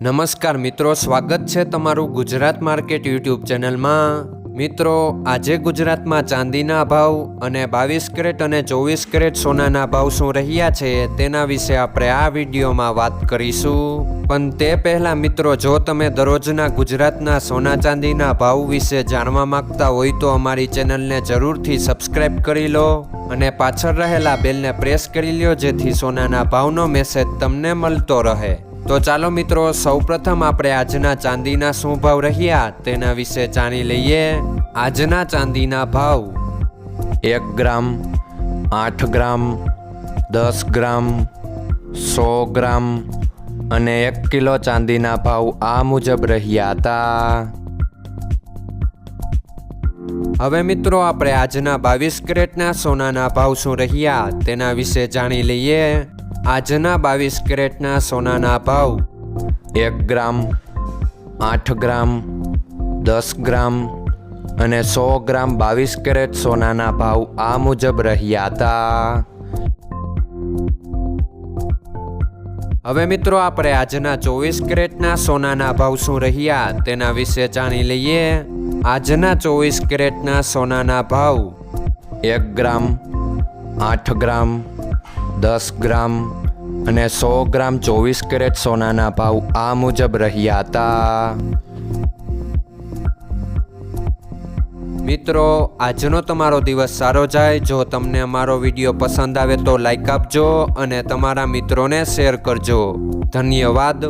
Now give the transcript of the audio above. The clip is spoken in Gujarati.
નમસ્કાર મિત્રો, સ્વાગત છે તમારું ગુજરાત માર્કેટ યુટ્યુબ ચેનલમાં। મિત્રો, આજે ગુજરાતમાં ચાંદીના ભાવ અને 22 કેરેટ અને 24 કેરેટ સોનાના ભાવ શું રહ્યા છે તેના વિશે આપણે આ વિડીયોમાં વાત કરીશું। પણ તે પહેલાં મિત્રો, જો તમે દરરોજના ગુજરાતના સોના ચાંદીના ભાવ વિશે જાણવા માંગતા હોય તો અમારી ચેનલને જરૂરથી સબસ્ક્રાઈબ કરી લો અને પાછળ રહેલા બેલને પ્રેસ કરી લો, જેથી સોનાના ભાવનો મેસેજ તમને મળતો રહે। તો ચાલો મિત્રો, સૌપ્રથમ આપણે આજના ચાંદીના શું ભાવ રહ્યા તેના વિશે જાણી લઈએ। આજના ચાંદીના ભાવ 1 ગ્રામ, 8 ગ્રામ, 10 ગ્રામ, 100 ગ્રામ અને 1 કિલો ચાંદીના ભાવ આ મુજબ રહ્યા હતા। હવે મિત્રો, આપણે આજના 22 કેરેટના સોનાના ભાવ શું રહ્યા તેના વિશે જાણી લઈએ। આજના 22 કેરેટના સોનાના ભાવ 1 ગ્રામ, 8 ગ્રામ, 10 ગ્રામ અને 100 ગ્રામ 22 કેરેટ સોનાના ભાવ આ મુજબ રહ્યા હતા। હવે મિત્રો, આપણે આજના 24 કેરેટના સોનાના ભાવ શું રહ્યા તેના વિશે જાણી લઈએ। આજના 24 કેરેટના સોનાના ભાવ 1 ગ્રામ, 8 ગ્રામ, 10 ગ્રામ અને 100 ગ્રામ 24 કેરેટ સોનાના ભાવ આ મુજબ રહ્યા હતા। મિત્રો, આજનો તમારો દિવસ સારો જાય। જો તમને અમારો વિડીયો પસંદ આવે તો લાઈક આપજો અને તમારા મિત્રોને શેર કરજો। ધન્યવાદ।